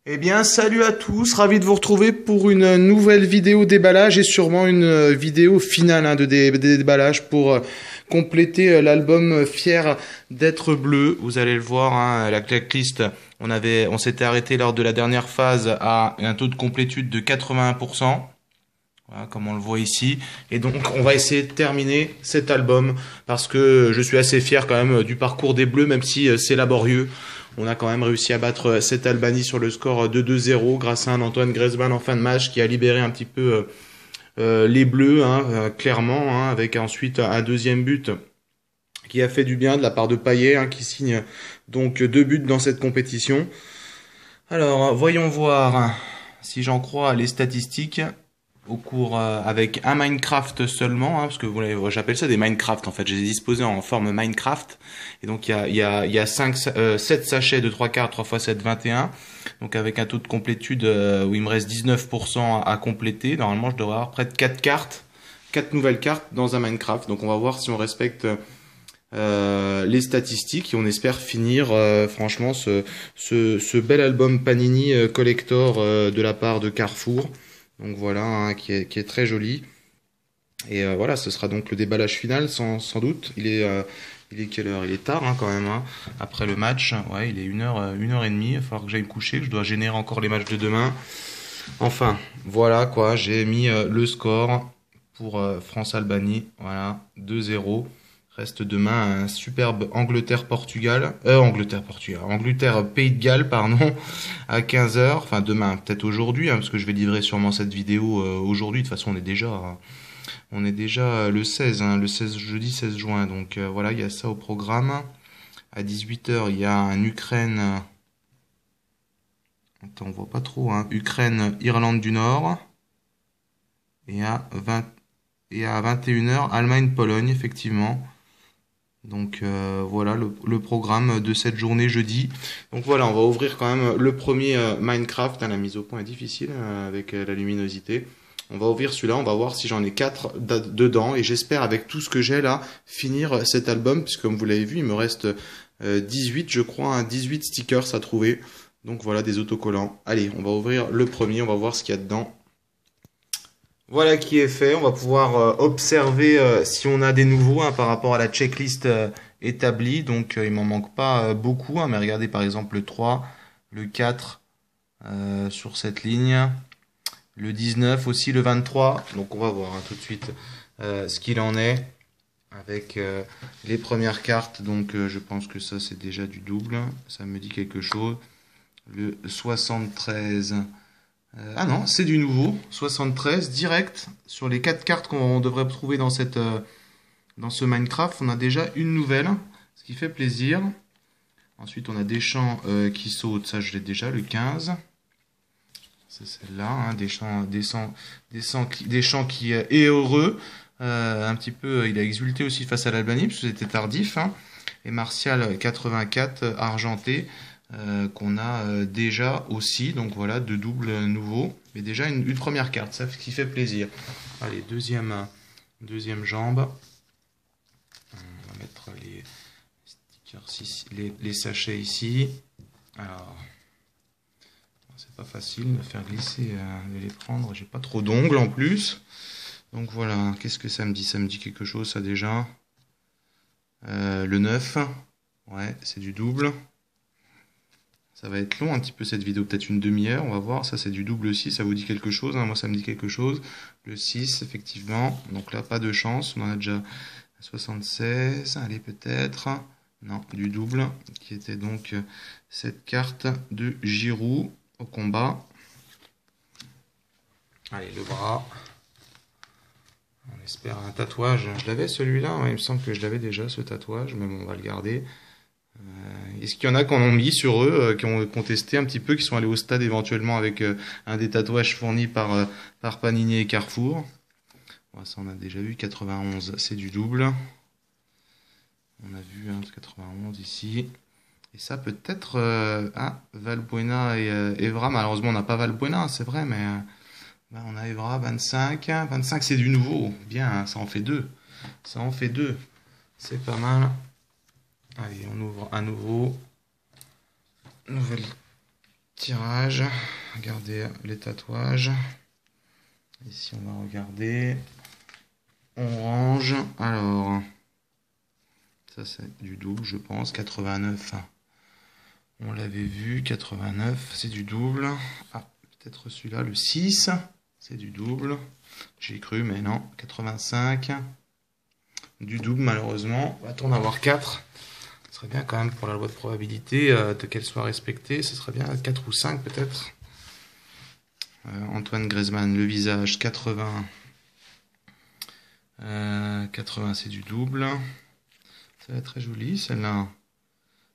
Eh bien, salut à tous, ravi de vous retrouver pour une nouvelle vidéo déballage et sûrement une vidéo finale de déballage pour compléter l'album Fier d'être bleu. Vous allez le voir, la tracklist, on s'était arrêté lors de la dernière phase à un taux de complétude de 81%. Voilà, comme on le voit ici. Et donc, on va essayer de terminer cet album parce que je suis assez fier quand même du parcours des Bleus, même si c'est laborieux. On a quand même réussi à battre cette Albanie sur le score de 2-0 grâce à un Antoine Griezmann en fin de match qui a libéré un petit peu les Bleus, clairement, avec ensuite un deuxième but qui a fait du bien de la part de Payet, qui signe donc 2 buts dans cette compétition. Alors, voyons voir si j'en crois les statistiques au cours avec un Minecraft seulement, parce que j'appelle ça des Minecraft en fait. Je les ai disposés en forme Minecraft. Et donc il y a 7 sachets de 3 quarts, 3 x 7, 21. Donc avec un taux de complétude où il me reste 19% à compléter. Normalement, je devrais avoir près de 4 cartes, 4 nouvelles cartes dans un Minecraft. Donc on va voir si on respecte les statistiques et on espère finir franchement ce bel album Panini Collector de la part de Carrefour. Donc voilà, qui est très joli. Et voilà, ce sera donc le déballage final sans doute. Il est quelle heure? Il est tard quand même, après le match. Ouais, il est 1h30. Il va falloir que j'aille me coucher, que je dois générer encore les matchs de demain. Enfin, voilà quoi, j'ai mis le score pour France-Albanie. Voilà, 2-0. Reste demain un superbe Angleterre-Portugal. Angleterre-Portugal. Angleterre-Pays de Galles, pardon, à 15h. Enfin, demain, peut-être aujourd'hui, parce que je vais livrer sûrement cette vidéo aujourd'hui. De toute façon, on est déjà le 16, le 16, jeudi 16 juin. Donc voilà, il y a ça au programme. À 18h, il y a un Ukraine. Attends, on voit pas trop, Ukraine-Irlande du Nord. Et à 21h, Allemagne-Pologne, effectivement. Donc voilà le programme de cette journée jeudi. Donc voilà, on va ouvrir quand même le premier Minecraft. La mise au point est difficile avec la luminosité. On va ouvrir celui-là, on va voir si j'en ai 4 dedans. Et j'espère avec tout ce que j'ai là, finir cet album. Puisque comme vous l'avez vu, il me reste 18 je crois, 18 stickers à trouver. Donc voilà, des autocollants. Allez, on va ouvrir le premier, on va voir ce qu'il y a dedans. Voilà qui est fait. On va pouvoir observer si on a des nouveaux par rapport à la checklist établie. Donc il m'en manque pas beaucoup, mais regardez par exemple le 3, le 4 sur cette ligne, le 19 aussi, le 23. Donc on va voir tout de suite ce qu'il en est avec les premières cartes. Donc je pense que ça c'est déjà du double. Ça me dit quelque chose. Le 73. Ah non, c'est du nouveau, 73, direct. Sur les 4 cartes qu'on devrait trouver dans dans ce Minecraft, on a déjà une nouvelle, ce qui fait plaisir. Ensuite, on a des champs qui sautent, ça je l'ai déjà, le 15. C'est celle-là, des champs qui est heureux. Un petit peu, il a exulté aussi face à l'Albanie, parce que c'était tardif. Et Martial 84, argenté. Qu'on a déjà aussi, donc voilà, 2 doubles nouveaux, mais déjà une première carte, ça qui fait plaisir. Allez, deuxième jambe. On va mettre les stickers ici, les sachets ici. Alors, c'est pas facile de faire glisser, de les prendre, j'ai pas trop d'ongles en plus. Donc voilà, qu'est-ce que ça me dit? Ça me dit quelque chose, ça déjà. Le 9, ouais, c'est du double. Ça va être long un petit peu cette vidéo, peut-être une demi-heure, on va voir. Ça c'est du double aussi, ça vous dit quelque chose, moi ça me dit quelque chose. Le 6, effectivement, donc là pas de chance, on en a déjà 76, allez peut-être. Non, du double, qui était donc cette carte de Giroud au combat. Allez, le bras. On espère un tatouage. Je l'avais celui-là, il me semble que je l'avais déjà ce tatouage, mais bon, on va le garder. Est-ce qu'il y en a qui en ont mis sur eux, qui ont contesté un petit peu, qui sont allés au stade éventuellement avec un des tatouages fournis par Panini et Carrefour? Ouais, ça on a déjà vu, 91 c'est du double. On a vu 91 ici. Et ça peut-être Valbuena et Evra. Malheureusement on n'a pas Valbuena, c'est vrai, mais on a Evra 25. 25 c'est du nouveau. Bien, ça en fait 2. Ça en fait 2. C'est pas mal. Allez, on ouvre à nouveau. Nouvelle tirage. Regardez les tatouages. Ici, on va regarder. On range. Alors, ça c'est du double, je pense. 89. On l'avait vu. 89, c'est du double. Ah, peut-être celui-là, le 6. C'est du double. J'ai cru, mais non. 85. Du double, malheureusement. Va-t-on avoir 4? Ce serait bien quand même pour la loi de probabilité de qu'elle soit respectée. Ce serait bien 4 ou 5 peut-être. Antoine Griezmann, le visage, 80. 80, c'est du double. Ça va être très joli, celle-là.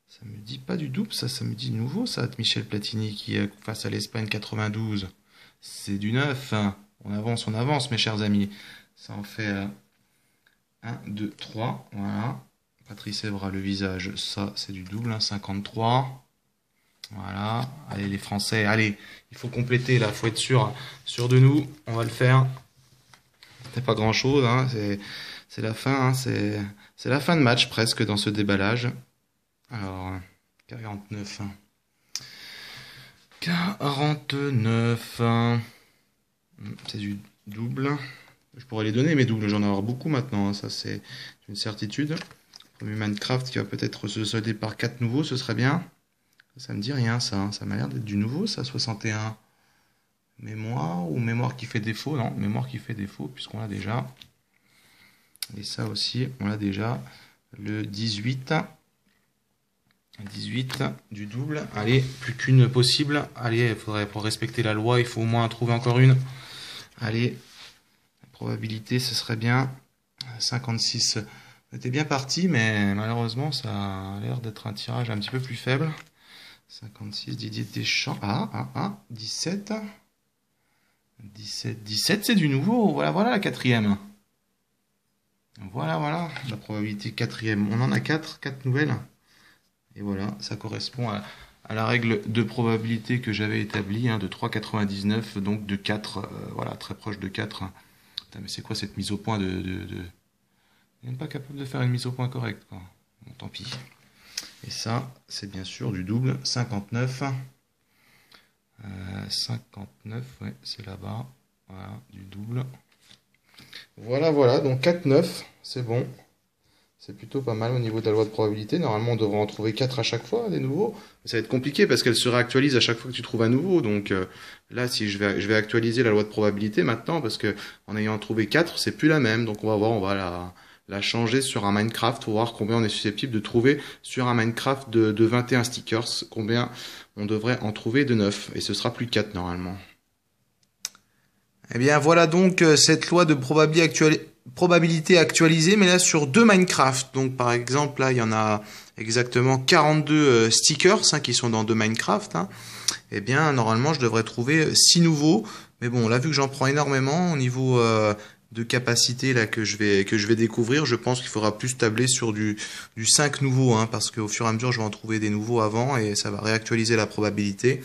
Ça me dit pas du double, ça me dit nouveau, ça. Michel Platini qui est face à l'Espagne, 92. C'est du 9. On avance, mes chers amis. Ça en fait 1, 2, 3. Voilà. Patrice Evra, le visage, ça, c'est du double, 53. Voilà. Allez, les Français, allez, il faut compléter, là, faut être sûr de nous. On va le faire. C'est pas grand-chose, hein. C'est la fin, hein. C'est la fin de match, presque, dans ce déballage. Alors, 49. 49. C'est du double. Je pourrais les donner, mes doubles, j'en ai avoir beaucoup maintenant, hein. Ça, c'est une certitude. Premier Minecraft qui va peut-être se solder par 4 nouveaux, ce serait bien. Ça me dit rien, ça. Ça m'a l'air d'être du nouveau, ça, 61. Mémoire ou mémoire qui fait défaut? Non, mémoire qui fait défaut, puisqu'on l'a déjà. Et ça aussi, on l'a déjà. Le 18. 18 du double. Allez, plus qu'une possible. Allez, il faudrait, pour respecter la loi, il faut au moins en trouver encore une. Allez, la probabilité, ce serait bien. 56. On était bien parti, mais malheureusement, ça a l'air d'être un tirage un petit peu plus faible. 56, Didier Deschamps. 17. 17, c'est du nouveau. Voilà la quatrième. Voilà, la probabilité quatrième. On en a 4 nouvelles. Et voilà, ça correspond à la règle de probabilité que j'avais établie, hein, de 3,99, donc de 4, voilà, très proche de 4. Putain, mais c'est quoi cette mise au point de... Il n'est même pas capable de faire une mise au point correcte, quoi. Bon, tant pis. Et ça, c'est bien sûr du double, 59. 59, ouais, c'est là-bas. Voilà, du double. Voilà, donc 4-9, c'est bon. C'est plutôt pas mal au niveau de la loi de probabilité. Normalement, on devrait en trouver 4 à chaque fois, des nouveaux. Mais ça va être compliqué parce qu'elle se réactualise à chaque fois que tu trouves un nouveau. Donc là, si je vais actualiser la loi de probabilité maintenant, parce que en ayant trouvé 4, c'est plus la même. Donc on va voir, on va la changer sur un Minecraft pour voir combien on est susceptible de trouver sur un Minecraft de 21 stickers. Combien on devrait en trouver de 9. Et ce sera plus 4 normalement. Eh bien voilà donc cette loi de probabilité actualisée, mais là sur 2 Minecraft. Donc par exemple là il y en a exactement 42 stickers hein, qui sont dans 2 Minecraft. Hein. Eh bien normalement je devrais trouver 6 nouveaux. Mais bon là vu que j'en prends énormément au niveau de capacité là que je vais découvrir, je pense qu'il faudra plus tabler sur du 5 nouveaux. Hein, parce qu'au fur et à mesure je vais en trouver des nouveaux avant et ça va réactualiser la probabilité.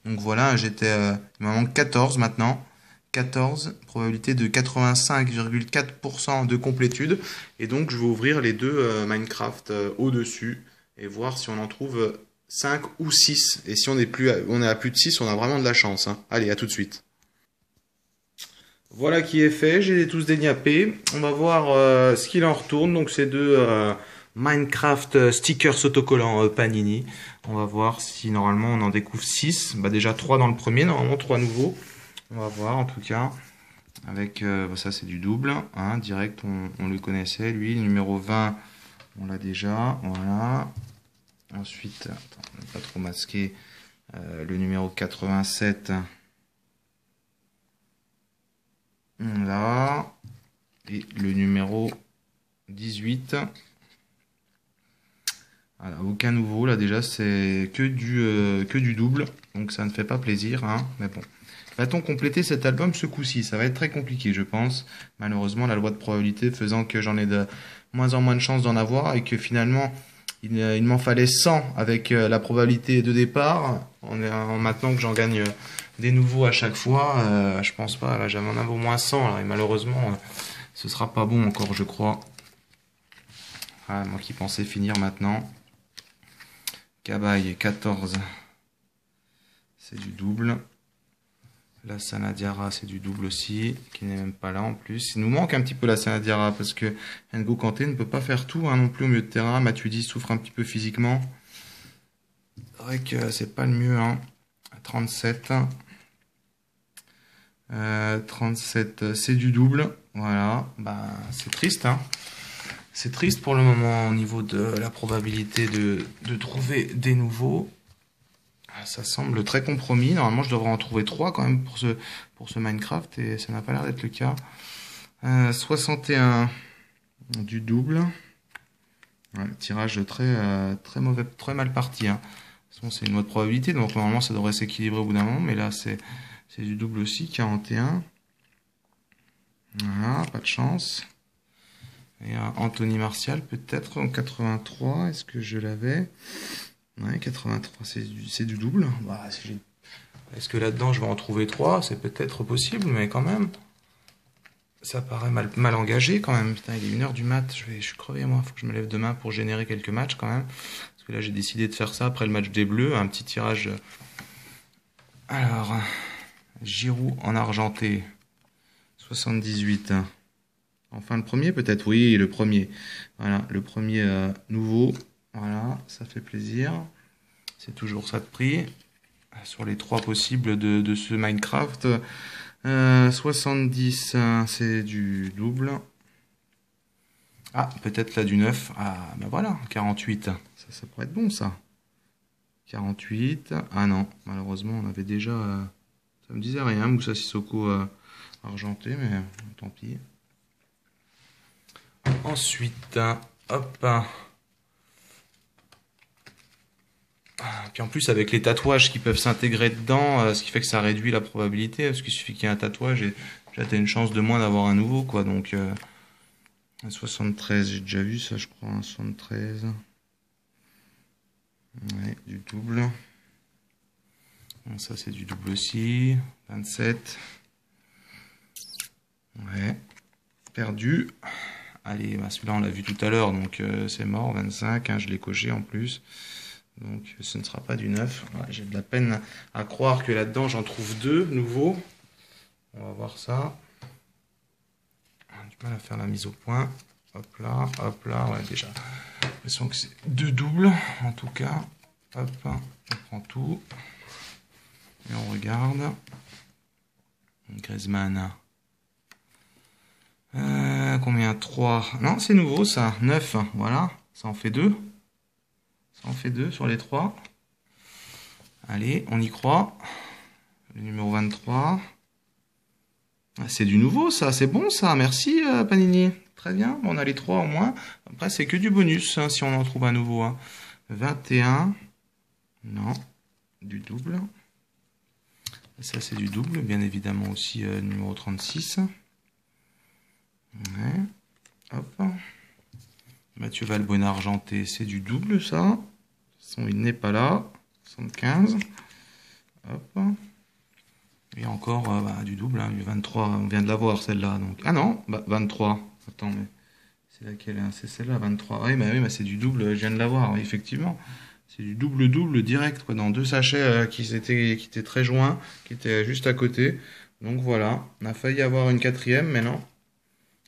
Donc voilà, il m'en manque 14 maintenant. 14, probabilité de 85,4% de complétude. Et donc, je vais ouvrir les 2 Minecraft au-dessus et voir si on en trouve 5 ou 6. Et si on est à plus de 6, on a vraiment de la chance. Hein. Allez, à tout de suite. Voilà qui est fait, j'ai tous déniapés. On va voir ce qu'il en retourne. Donc, c'est 2 Minecraft stickers autocollants Panini. On va voir si normalement on en découvre 6. Bah, déjà 3 dans le premier, normalement 3 nouveaux. On va voir en tout cas, avec ça c'est du double, hein, direct on le connaissait, lui, le numéro 20, on l'a déjà, voilà. Ensuite, attends, on ne va pas trop masquer, le numéro 87, là, et le numéro 18, voilà, aucun nouveau, là déjà c'est que du double, donc ça ne fait pas plaisir, hein, mais bon. Va-t-on compléter cet album ce coup-ci? Ça va être très compliqué, je pense. Malheureusement, la loi de probabilité faisant que j'en ai de moins en moins de chances d'en avoir et que finalement, il m'en fallait 100 avec la probabilité de départ. Maintenant que j'en gagne des nouveaux à chaque fois, je pense pas. Là, j'avais en avoir au moins 100 là, et malheureusement, ce sera pas bon encore, je crois. Ah, moi qui pensais finir maintenant. Cabaye, 14. c'est du double. La Sanadiara, c'est du double aussi, qui n'est même pas là en plus. Il nous manque un petit peu la Sanadiara, parce que N'Golo Kanté ne peut pas faire tout non plus au milieu de terrain. Matuidi souffre un petit peu physiquement. C'est vrai que c'est pas le mieux. 37. 37, c'est du double. Voilà, c'est triste. C'est triste pour le moment au niveau de la probabilité de trouver des nouveaux. Ça semble très compromis. Normalement, je devrais en trouver 3 quand même pour ce Minecraft et ça n'a pas l'air d'être le cas. 61 du double. Ouais, tirage très mauvais, très mal parti. De toute façon, c'est une mode probabilité, donc normalement, ça devrait s'équilibrer au bout d'un moment. Mais là, c'est du double aussi, 41. Voilà, pas de chance. Et Anthony Martial, peut-être en 83. Est-ce que je l'avais? Ouais, 83, c'est du double. Est-ce que là-dedans, je vais en trouver 3? C'est peut-être possible, mais quand même. Ça paraît mal engagé quand même. Putain, il est 1h du mat. Je suis crevé, moi. Faut que je me lève demain pour générer quelques matchs quand même. Parce que là, j'ai décidé de faire ça après le match des Bleus. Un petit tirage. Alors, Giroud en argenté. 78. Enfin, le premier peut-être? Oui, le premier. Voilà, le premier nouveau. Voilà, ça fait plaisir. C'est toujours ça de prix. Sur les 3 possibles de ce Minecraft. 70, c'est du double. Ah, peut-être là du 9. Ah, voilà, 48. Ça pourrait être bon, ça. 48. Ah non, malheureusement, on avait déjà... ça me disait rien, Moussa Sissoko argenté, mais tant pis. Ensuite, hop. Puis en plus, avec les tatouages qui peuvent s'intégrer dedans, ce qui fait que ça réduit la probabilité, parce qu'il suffit qu'il y ait un tatouage et t'as une chance de moins d'avoir un nouveau, quoi. Donc, 73, j'ai déjà vu ça, je crois, 73. Ouais, du double. Bon, ça, c'est du double aussi. 27. Ouais. Perdu. Allez, celui-là, on l'a vu tout à l'heure, donc c'est mort. 25, je l'ai coché en plus. Donc ce ne sera pas du 9. Ouais, j'ai de la peine à croire que là-dedans j'en trouve 2 nouveaux. On va voir ça. On a du mal à faire la mise au point. Hop là. Ouais, déjà. J'ai l'impression que c'est 2 doubles en tout cas. Hop, on prend tout. Et on regarde. Griezmann. Combien? 3. Non, c'est nouveau ça. 9. Voilà. Ça en fait 2. Ça en fait 2 sur les 3. Allez, on y croit. Le numéro 23. C'est du nouveau, ça. C'est bon, ça. Merci, Panini. Très bien. Bon, on a les 3 au moins. Après, c'est que du bonus, si on en trouve un nouveau. 21. Non. Du double. Ça, c'est du double. Bien évidemment aussi, numéro 36. Ouais. Hop. Mathieu Valbuena argenté, c'est du double, ça. De toute façon, il n'est pas là. 75. Hop. Et encore du double, du 23. On vient de l'avoir, celle-là. Donc. Ah non, 23. Attends, mais c'est laquelle? C'est celle-là, 23. Oui, mais c'est du double, je viens de l'avoir, oui, effectivement. C'est du double-double direct, quoi, dans 2 sachets qui étaient très joints, qui étaient juste à côté. Donc voilà, on a failli avoir une 4e, mais non.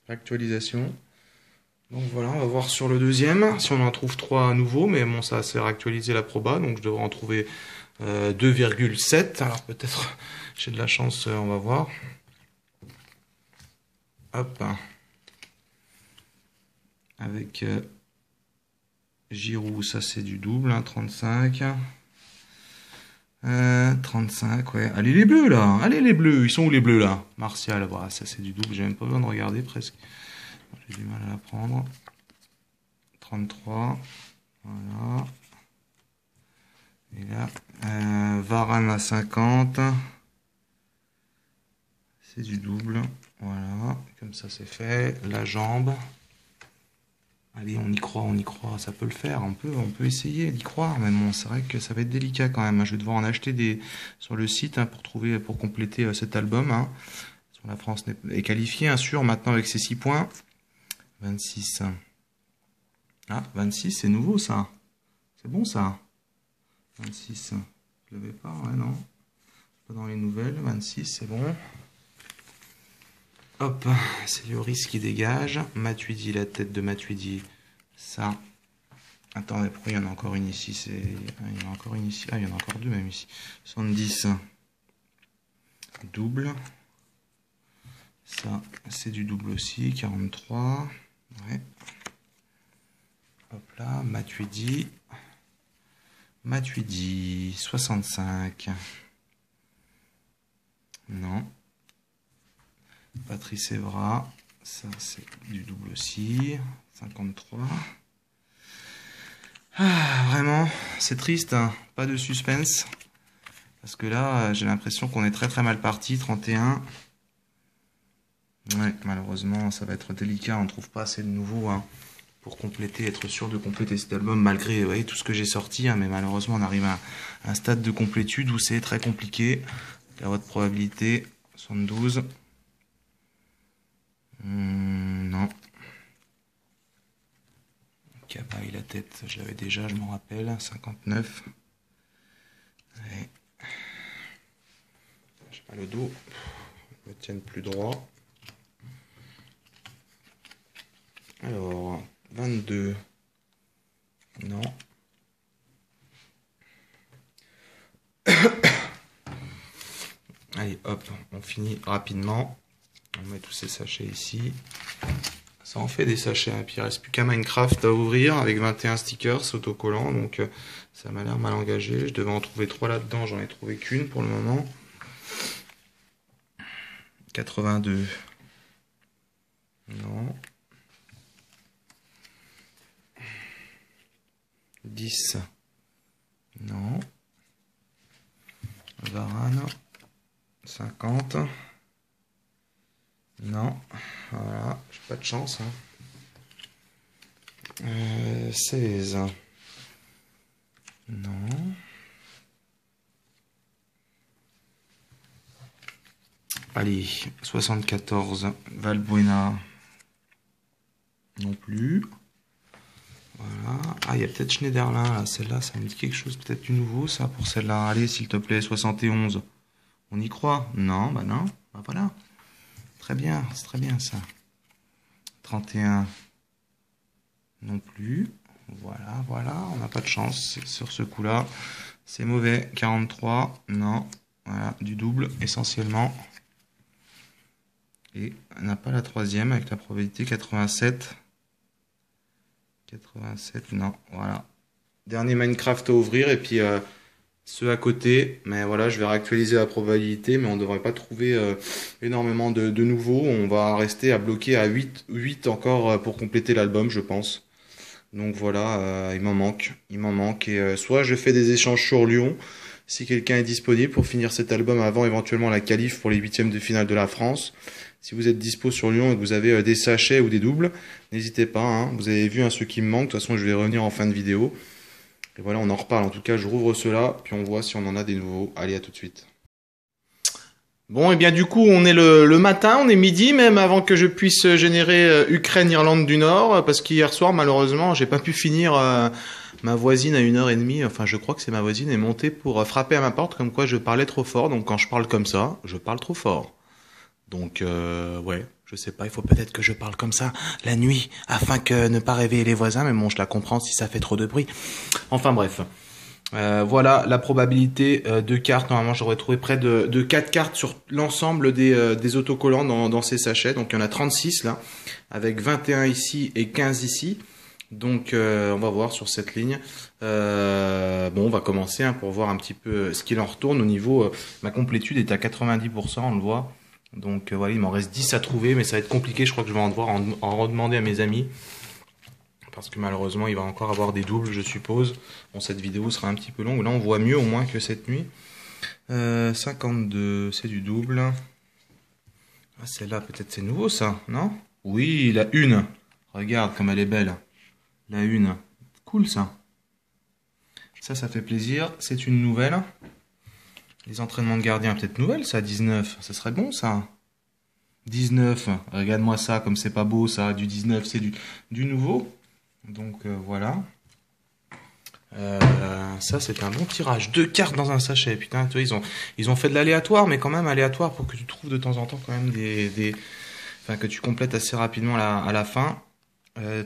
Actualisation. Donc voilà, on va voir sur le deuxième, si on en trouve 3 à nouveau, mais bon, ça c'est réactualisé la proba, donc je devrais en trouver 2,7. Alors peut-être j'ai de la chance, on va voir. Hop. Avec Giroud, ça c'est du double, 35. 35, ouais. Allez les bleus là, allez les bleus, ils sont où les bleus là? Martial, voilà, ça c'est du double, j'ai même pas besoin de regarder presque. J'ai du mal à la prendre. 33, voilà. Et là, Varane à 50. C'est du double, voilà. Comme ça c'est fait. La jambe. Allez, on y croit, ça peut le faire, on peut essayer d'y croire, mais bon, c'est vrai que ça va être délicat quand même. Je vais devoir en acheter sur le site pour compléter cet album. La France est qualifiée, sûr, maintenant avec ses 6 points. 26. Ah, 26, c'est nouveau ça. C'est bon ça. 26. Je l'avais pas, ouais, non. Pas dans les nouvelles. 26, c'est bon. Hop, c'est Lloris qui dégage. Matuidi, la tête de Matuidi. Ça. Attendez, pourquoi il y en a encore une ici? Il y en a encore une ici. Ah, il y en a encore deux même ici. 70. Double. Ça, c'est du double aussi. 43. Ouais. Hop là, Matuidi. Matuidi. 65. Non. Patrice Evra. Ça, c'est du double aussi. 53. Ah, vraiment, c'est triste, hein. Pas de suspense. Parce que là, j'ai l'impression qu'on est très très mal parti. 31. Ouais, malheureusement, ça va être délicat. On ne trouve pas assez de nouveaux hein, pour compléter, être sûr de compléter cet album, malgré ouais, tout ce que j'ai sorti. Hein, mais malheureusement, on arrive à un stade de complétude où c'est très compliqué. La haute probabilité, 72. Non. Cabaye, la tête, je l'avais déjà, je m'en rappelle. 59. Ouais. J'ai pas le dos. Je me tienne plus droit. Alors, 22. Non. Allez, hop, on finit rapidement. On met tous ces sachets ici. Ça en fait des sachets, hein. Puis il ne reste plus qu'un Minecraft à ouvrir avec 21 stickers autocollants. Donc ça m'a l'air mal engagé. Je devais en trouver 3 là-dedans, j'en ai trouvé qu'une pour le moment. 82. Non. 10. Non. Varane. 50. Non. Voilà. J'ai pas de chance. Hein. 16. Non. Allez. 74. Valbuena. Non plus. Voilà. Ah, il y a peut-être Schneiderlin là. Celle-là, ça me dit quelque chose. Peut-être du nouveau, ça, pour celle-là. Allez, s'il te plaît. 71. On y croit? Non, bah non. Bah voilà. Très bien. C'est très bien, ça. 31. Non plus. Voilà, voilà. On n'a pas de chance sur ce coup-là. C'est mauvais. 43. Non. Voilà. Du double, essentiellement. Et on n'a pas la troisième avec la probabilité 87. 87, non, voilà. Dernier Minecraft à ouvrir et puis ceux à côté. Mais voilà, je vais réactualiser la probabilité, mais on ne devrait pas trouver énormément de nouveaux. On va rester à bloquer à 8 encore pour compléter l'album, je pense. Donc voilà, il m'en manque. Il m'en manque. Et soit je fais des échanges sur Lyon, si quelqu'un est disponible pour finir cet album avant éventuellement la qualif pour les 8e de finale de la France. Si vous êtes dispo sur Lyon et que vous avez des sachets ou des doubles, n'hésitez pas. Hein. Vous avez vu ce qui me manque. De toute façon, je vais revenir en fin de vidéo. Et voilà, on en reparle. En tout cas, je rouvre cela, puis on voit si on en a des nouveaux. Allez, à tout de suite. Bon, et bien du coup, on est le matin, on est midi même avant que je puisse générer Ukraine-Irlande du Nord, parce qu'hier soir, malheureusement, j'ai pas pu finir. Ma voisine à 1h30, enfin je crois que c'est ma voisine, est montée pour frapper à ma porte, comme quoi je parlais trop fort. Donc quand je parle comme ça, je parle trop fort. Donc, ouais, je sais pas, il faut peut-être que je parle comme ça la nuit, afin que ne pas réveiller les voisins, mais bon, je la comprends si ça fait trop de bruit. Enfin bref, voilà la probabilité de cartes. Normalement, j'aurais trouvé près de 4 cartes sur l'ensemble des autocollants dans ces sachets. Donc, il y en a 36 là, avec 21 ici et 15 ici. Donc, on va voir sur cette ligne. Bon, on va commencer hein, pour voir un petit peu ce qu'il en retourne au niveau... ma complétude est à 90%, on le voit. Donc voilà, il m'en reste 10 à trouver, mais ça va être compliqué. Je crois que je vais en devoir en redemander à mes amis. Parce que malheureusement, il va encore avoir des doubles, je suppose. Bon, cette vidéo sera un petit peu longue. Là, on voit mieux au moins que cette nuit. 52, c'est du double. Ah, celle-là, peut-être c'est nouveau, ça, non? Oui, la une. Regarde comme elle est belle. La une. Cool, ça. Ça fait plaisir. C'est une nouvelle. Les entraînements de gardien, peut-être nouvelle, ça, 19. Ça serait bon, ça. 19. Regarde-moi ça, comme c'est pas beau, ça. Du 19, c'est du nouveau. Donc, voilà. Ça, c'est un bon tirage. 2 cartes dans un sachet. Putain, tu vois, ils ont fait de l'aléatoire, mais quand même aléatoire pour que tu trouves de temps en temps quand même enfin, que tu complètes assez rapidement à la fin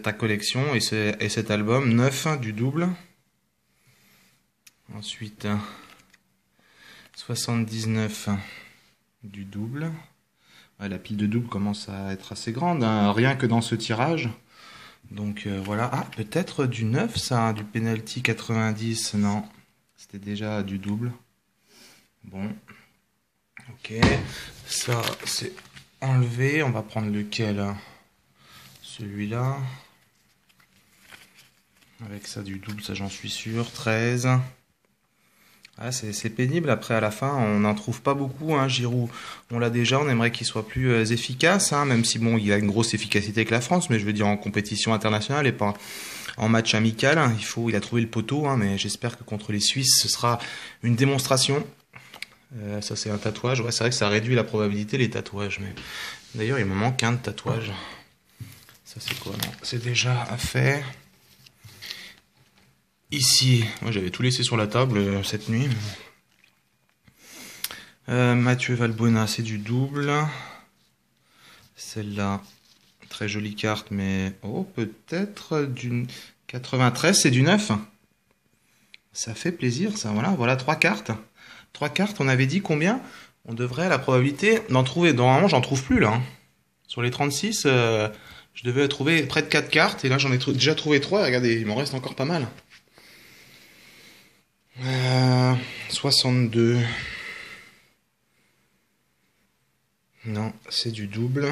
ta collection et cet album. 9 du double. Ensuite, 79 du double. Ouais, la pile de double commence à être assez grande, hein, rien que dans ce tirage. Donc voilà. Ah, peut-être du 9, ça, du penalty 90. Non, c'était déjà du double. Bon. Ok. Ça, c'est enlevé. On va prendre lequel? Celui-là. Avec ça, du double, ça j'en suis sûr. 13. Ah, c'est pénible. Après, à la fin, on n'en trouve pas beaucoup. Hein. Giroud, on l'a déjà. On aimerait qu'il soit plus efficace, hein, même si bon, il a une grosse efficacité avec la France, mais je veux dire en compétition internationale et pas en match amical. Hein. Il a trouvé le poteau, hein, mais j'espère que contre les Suisses, ce sera une démonstration. Ça, c'est un tatouage. Ouais, c'est vrai que ça réduit la probabilité les tatouages. Mais d'ailleurs, il me manque un de tatouage. Ça, c'est quoi? Non, c'est déjà à faire. Ici, moi j'avais tout laissé sur la table cette nuit. Mathieu Valbuena, c'est du double. Celle-là, très jolie carte, mais oh, peut-être d'une 93, c'est du 9. Ça fait plaisir, ça. Voilà 3 cartes. 3 cartes, on avait dit combien? On devrait la probabilité d'en trouver. Normalement, j'en trouve plus là. Hein. Sur les 36, je devais trouver près de 4 cartes, et là j'en ai déjà trouvé 3. Regardez, il m'en reste encore pas mal. 62. Non, c'est du double.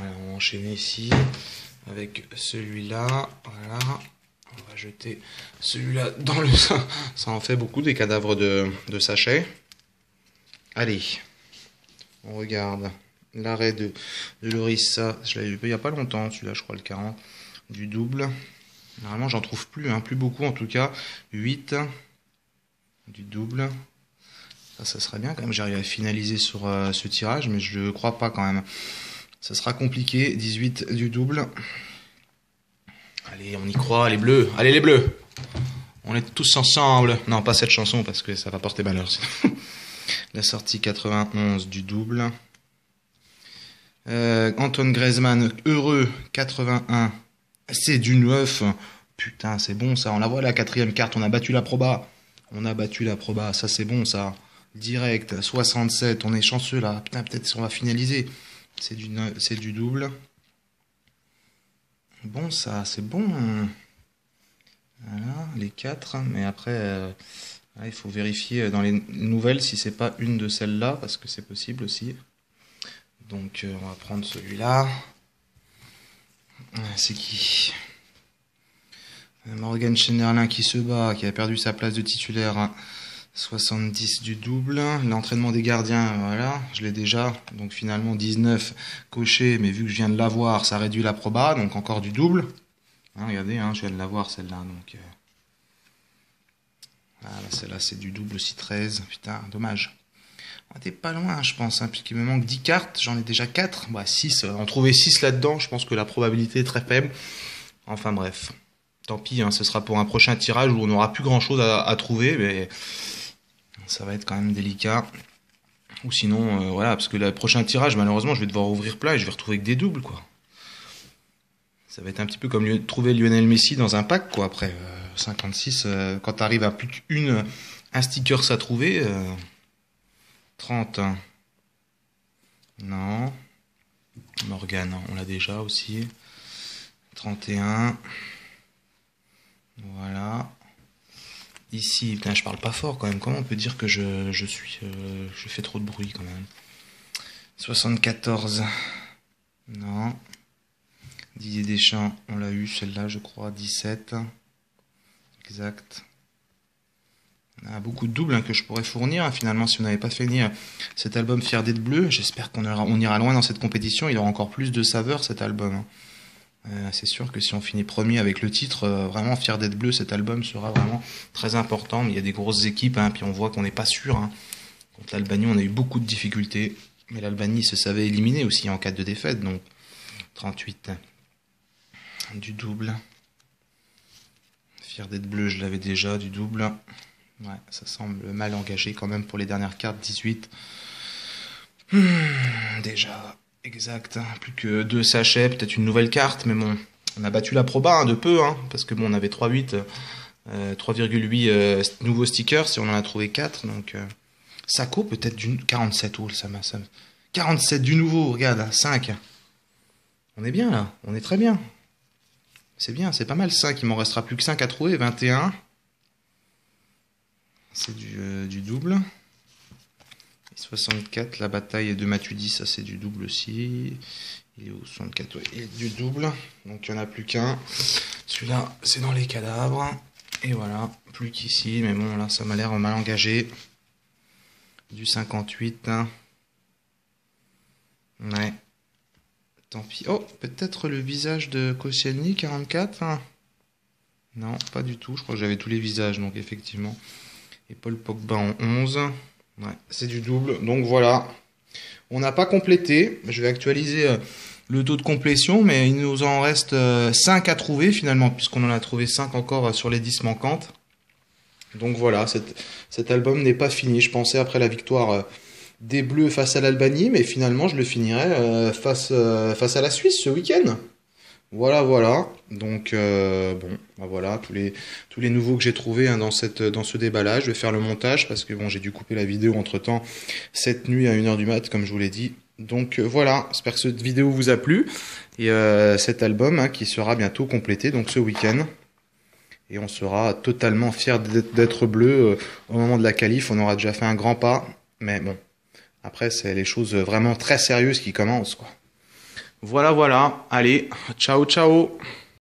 Alors, on va enchaîner ici avec celui-là. Voilà. On va jeter celui-là dans le... Ça en fait beaucoup des cadavres de sachets. Allez. On regarde l'arrêt de Loris. Ça, je l'avais vu il n'y a pas longtemps. Celui-là, je crois le 40. Du double. Normalement, j'en trouve plus. Hein, plus beaucoup en tout cas. 8. Du double. Ça serait bien quand même, j'arrive à finaliser sur ce tirage, mais je ne crois pas quand même. Ça sera compliqué, 18 du double. Allez, on y croit, les bleus. Allez, les bleus. On est tous ensemble. Non, pas cette chanson, parce que ça va porter malheur. La sortie 91 du double. Antoine Griezmann, heureux, 81. C'est du 9. Putain, c'est bon ça. On la voit la 4e carte, on a battu la proba. On a battu la proba, ça c'est bon ça. Direct, 67, on est chanceux là. Putain, peut-être qu'on va finaliser. C'est du double. Bon ça, c'est bon. Voilà, les 4. Mais après, il faut vérifier dans les nouvelles si c'est pas une de celles-là, parce que c'est possible aussi. Donc on va prendre celui-là. C'est qui? Morgan Schneiderlin qui se bat, qui a perdu sa place de titulaire. 70 du double. L'entraînement des gardiens, voilà, je l'ai déjà. Donc finalement 19 coché, mais vu que je viens de l'avoir, ça réduit la proba, donc encore du double. Hein, regardez, hein, je viens de l'avoir celle-là. Donc voilà, celle-là c'est du double aussi, 13. Putain, dommage. On était pas loin, je pense, hein, puisqu'il me manque 10 cartes, j'en ai déjà 4. Bah, 6, en trouver 6 là-dedans, je pense que la probabilité est très faible. Enfin bref, tant pis, hein, ce sera pour un prochain tirage où on n'aura plus grand-chose à trouver, mais ça va être quand même délicat. Ou sinon, voilà, parce que le prochain tirage, malheureusement, je vais devoir ouvrir plein et je vais retrouver que des doubles, quoi. Ça va être un petit peu comme trouver Lionel Messi dans un pack, quoi, après 56, quand tu arrives à plus un sticker à trouver... 30. Non. Morgan, on l'a déjà aussi. 31. Voilà. Ici, putain, je parle pas fort quand même. Comment on peut dire que je fais trop de bruit quand même? 74. Non. Didier Deschamps, on l'a eu, celle-là, je crois. 17. Exact. On a beaucoup de doubles, hein, que je pourrais fournir, hein, finalement, si on n'avait pas fait venir cet album Fier d'être bleu. J'espère on ira loin dans cette compétition. Il aura encore plus de saveur, cet album. Hein. C'est sûr que si on finit premier avec le titre, vraiment Fier d'être bleu, cet album sera vraiment très important. Mais il y a des grosses équipes, hein, puis on voit qu'on n'est pas sûr. Hein. Contre l'Albanie, on a eu beaucoup de difficultés. Mais l'Albanie se savait éliminer aussi en cas de défaite. Donc 38 du double. Fier d'être bleu, je l'avais déjà, du double. Ouais, ça semble mal engagé quand même pour les dernières cartes, 18. Déjà, exact. Plus que 2 sachets, peut-être une nouvelle carte, mais bon, on a battu la proba de peu, hein, parce que bon, on avait 3,8, 3,8 nouveaux stickers, si on en a trouvé 4, donc Sako peut-être du 47, oh, ça 47 du nouveau, regarde, 5. On est bien là, on est très bien. C'est bien, c'est pas mal 5, il m'en restera plus que 5 à trouver, 21. C'est du double. Et 64, la bataille de Matudi, ça c'est du double aussi. Il est au 64, ouais, il est du double. Donc il n'y en a plus qu'un. Celui-là, c'est dans les cadavres. Et voilà, plus qu'ici. Mais bon, là, ça m'a l'air mal engagé. Du 58. Ouais. Tant pis. Oh, peut-être le visage de Koscielny, 44. Non, pas du tout. Je crois que j'avais tous les visages, donc effectivement. Et Paul Pogba en 11. Ouais, c'est du double. Donc voilà. On n'a pas complété. Je vais actualiser le taux de complétion, mais il nous en reste 5 à trouver finalement, puisqu'on en a trouvé 5 encore sur les 10 manquantes. Donc voilà, cet album n'est pas fini. Je pensais après la victoire des Bleus face à l'Albanie, mais finalement je le finirai face à la Suisse ce week-end. Voilà, voilà. Donc bon, bah voilà, tous les nouveaux que j'ai trouvés hein, dans ce déballage. Je vais faire le montage parce que bon, j'ai dû couper la vidéo entre-temps cette nuit à 1h du mat, comme je vous l'ai dit. Donc voilà, j'espère que cette vidéo vous a plu. Et cet album hein, qui sera bientôt complété, donc ce week-end. Et on sera totalement fiers d'être bleu au moment de la qualif. On aura déjà fait un grand pas. Mais bon, après, c'est les choses vraiment très sérieuses qui commencent, quoi. Voilà, voilà. Allez, ciao, ciao.